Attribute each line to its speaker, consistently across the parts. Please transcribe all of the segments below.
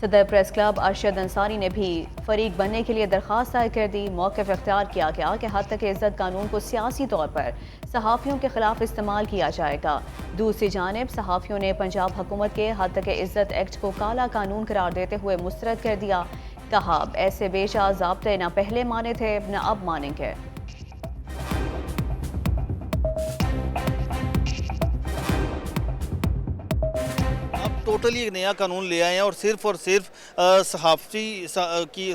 Speaker 1: صدر press club Arshad Ansari نے بھی فریق بننے کے لیے درخواست دائر کر دی۔ موقف اختیار کیا گیا کہ حد تک عزت قانون کو سیاسی طور پر صحافیوں کے خلاف استعمال کیا جائے گا۔ دوسری جانب صحافیوں نے پنجاب حکومت کے حد تک عزت ایکٹ کو کالا قانون قرار دیتے ہوئے مسترد کر دیا۔ کہا ایسے بے جا ضابطے نہ پہلے مانے تھے نہ اب مانیں گے۔
Speaker 2: ٹوٹلی ایک نیا قانون لے آئے ہیں اور صرف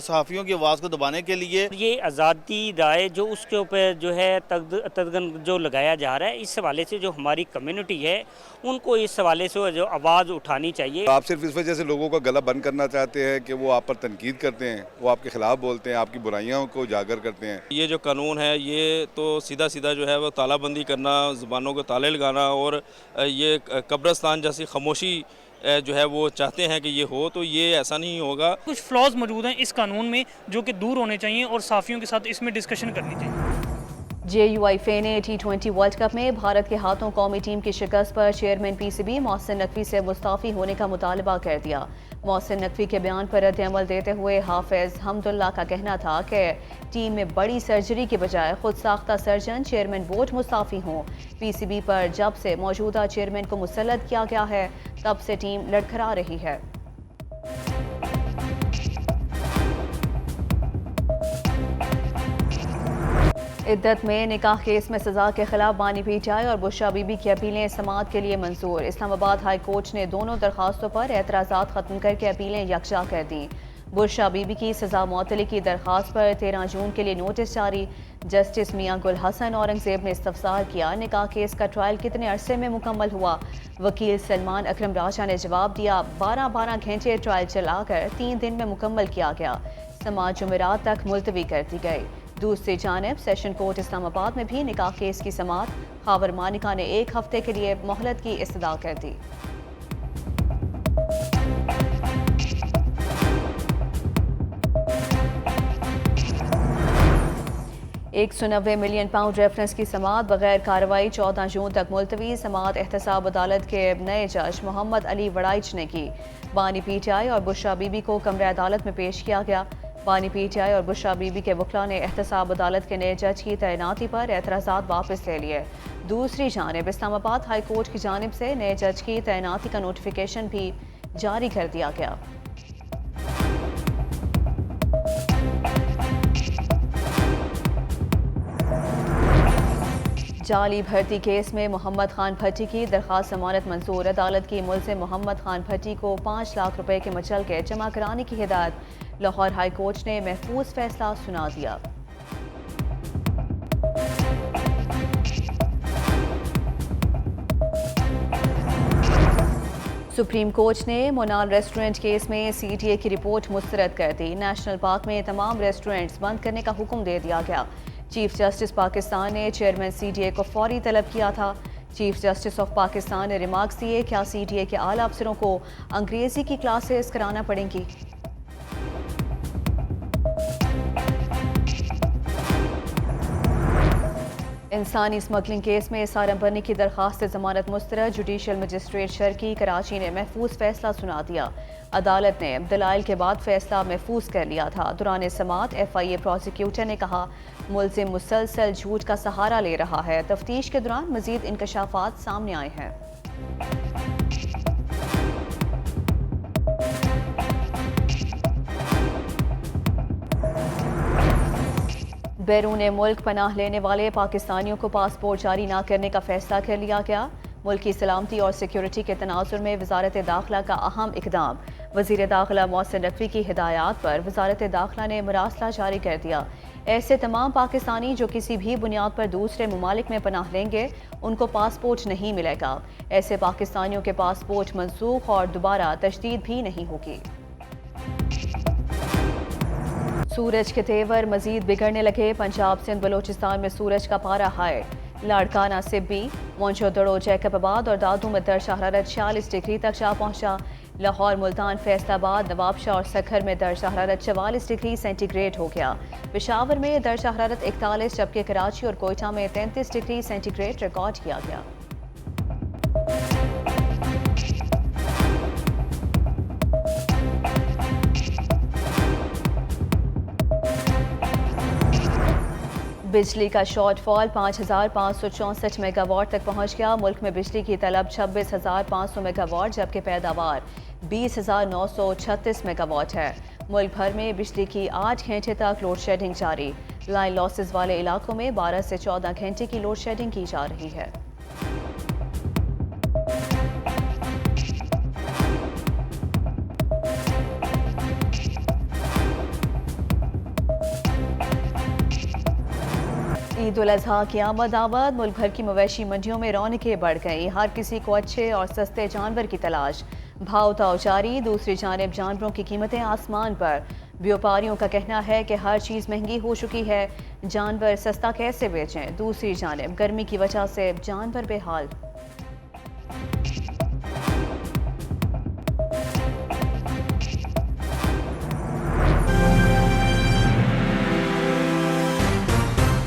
Speaker 2: صحافیوں کی آواز کو دبانے کے لیے۔
Speaker 3: یہ آزادی رائے جو اس کے اوپر جو ہے تدغن جو لگایا جا رہا ہے، اس حوالے سے جو ہماری کمیونٹی ہے ان کو اس حوالے سے جو آواز اٹھانی چاہیے۔
Speaker 4: آپ صرف اس وجہ سے لوگوں کا گلا بند کرنا چاہتے ہیں کہ وہ آپ پر تنقید کرتے ہیں، وہ آپ کے خلاف بولتے ہیں، آپ کی برائیوں کو اجاگر کرتے ہیں۔
Speaker 5: یہ جو قانون ہے یہ تو سیدھا جو ہے وہ تالہ بندی کرنا، زبانوں کو تالے لگانا، اور یہ قبرستان جیسی خاموشی جو ہے وہ چاہتے ہیں کہ یہ ہو، تو یہ ایسا نہیں ہوگا۔
Speaker 6: کچھ فلاز موجود ہیں اس قانون میں جو کہ دور ہونے چاہیے اور صحافیوں کے ساتھ اس میں ڈسکشن کرنی چاہیے۔
Speaker 1: JUIFA نے T20 ورلڈ کپ میں بھارت کے ہاتھوں قومی ٹیم کی شکست پر چیئرمین PCB محسن نقوی سے مستعفی ہونے کا مطالبہ کر دیا۔ محسن نقوی کے بیان پر رد عمل دیتے ہوئے حافظ حمداللہ کا کہنا تھا کہ ٹیم میں بڑی سرجری کے بجائے خود ساختہ سرجن چیئرمین بورڈ مستعفی ہوں۔ PCB پر جب سے موجودہ چیئرمین کو مسلط کیا گیا ہے تب سے ٹیم لڑکھڑا رہی ہے۔ عدت میں نکاح کیس میں سزا کے خلاف بانی PTI اور بشرا بی بی کی اپیلیں سماعت کے لیے منظور۔ اسلام آباد ہائی کورٹ نے دونوں درخواستوں پر اعتراضات ختم کر کے اپیلیں یکجا کر دیں۔ بشرا بی بی کی سزا معطلی کی درخواست پر 13 جون کے لیے نوٹس جاری۔ جسٹس میاں گل حسن اورنگزیب نے استفسار کیا، نکاح کیس کا ٹرائل کتنے عرصے میں مکمل ہوا؟ وکیل سلمان اکرم راجہ نے جواب دیا، 12 گھنٹے ٹرائل چلا کر 3 دن میں مکمل کیا گیا۔ سماعت جمعرات تک ملتوی کر دی گئی۔ دوسری جانب سیشن کورٹ اسلام آباد میں بھی نکاح کیس کی سماعت خاور مانیکا نے 1 ہفتے کے لیے مہلت کی استدعا کر دی۔ 190 ملین پاؤنڈ ریفرنس کی سماعت بغیر کارروائی 14 جون تک ملتوی۔ سماعت احتساب عدالت کے نئے جج محمد علی وڑائچ نے کی۔ بانی PTI اور بشرا بی بی کو کمرہ عدالت میں پیش کیا گیا۔ بانی PTI اور بشرا بی بی کے وکلاء نے احتساب عدالت کے نئے جج کی تعیناتی پر اعتراضات واپس لے لیے۔ دوسری جانب اسلام آباد ہائی کورٹ کی جانب سے نئے جج کی تعیناتی کا نوٹیفیکیشن بھی جاری کر دیا گیا۔ جعلی بھرتی کیس میں محمد خان بھٹی کی درخواست ضمانت منظور۔ عدالت کی ملزم محمد خان بھٹی کو 5 لاکھ روپے کے مچلکے جمع کرانے کی ہدایت۔ لاہور ہائی کورٹ نے محفوظ فیصلہ سنا دیا۔ سپریم کورٹ نے مونال ریسٹورنٹ کیس میں CTA کی رپورٹ مسترد کر دی۔ نیشنل پارک میں تمام ریسٹورنٹس بند کرنے کا حکم دے دیا گیا۔ چیف جسٹس پاکستان نے چیئرمین CTA کو فوری طلب کیا تھا۔ چیف جسٹس آف پاکستان نے ریمارکس دیے، کیا CTA کے اعلیٰ افسروں کو انگریزی کی کلاسز کرانا پڑیں گی؟ انسانی اسمگلنگ کیس میں سارم بنی کی درخواست ضمانت مسترد۔ جوڈیشل مجسٹریٹ شرکی کراچی نے محفوظ فیصلہ سنا دیا۔ عدالت نے دلائل کے بعد فیصلہ محفوظ کر لیا تھا۔ دوران سماعت FIA پروسیکیوٹر نے کہا، ملزم مسلسل جھوٹ کا سہارا لے رہا ہے۔ تفتیش کے دوران مزید انکشافات سامنے آئے ہیں۔ بیرون ملک پناہ لینے والے پاکستانیوں کو پاسپورٹ جاری نہ کرنے کا فیصلہ کر لیا گیا۔ ملکی سلامتی اور سیکیورٹی کے تناظر میں وزارت داخلہ کا اہم اقدام۔ وزیر داخلہ محسن نقوی کی ہدایات پر وزارت داخلہ نے مراسلہ جاری کر دیا۔ ایسے تمام پاکستانی جو کسی بھی بنیاد پر دوسرے ممالک میں پناہ لیں گے ان کو پاسپورٹ نہیں ملے گا۔ ایسے پاکستانیوں کے پاسپورٹ منسوخ اور دوبارہ تجدید بھی نہیں ہوگی۔ سورج کے تیور مزید بگڑنے لگے۔ پنجاب سندھ بلوچستان میں سورج کا پارہ ہائی۔ لاڑکانہ سبی، مونچو دڑو، جیکب آباد اور دادو میں درجہ حرارت 46 ڈگری تک جا پہنچا۔ لاہور، ملتان، فیصل آباد، نوابشاہ اور سکھر میں درجہ حرارت 44 ڈگری سینٹی گریڈ ہو گیا۔ پشاور میں درجہ حرارت 41 جبکہ کراچی اور کوئٹہ میں 33 ڈگری سینٹی گریڈ ریکارڈ کیا گیا۔ بجلی کا شارٹ فال 5564 میگا واٹ تک پہنچ گیا. ملک میں بجلی کی طلب 26,500 میگا واٹ جبکہ پیداوار 20,936 میگا واٹ ہے. ملک بھر میں بجلی کی 8 گھنٹے تک لوڈ شیڈنگ جاری. لائن لاسز والے علاقوں میں 12 سے 14 گھنٹے کی لوڈ شیڈنگ کی جا رہی ہے. عید الاضحیٰ کی آمد آمد. ملک بھر کی مویشی منڈیوں میں رونقیں بڑھ گئیں. ہر کسی کو اچھے اور سستے جانور کی تلاش. بھاؤ تاؤ جاری. دوسری جانب جانوروں کی قیمتیں آسمان پر. بیوپاریوں کا کہنا ہے کہ ہر چیز مہنگی ہو چکی ہے. جانور سستا کیسے بیچیں؟ دوسری جانب گرمی کی وجہ سے جانور بے حال.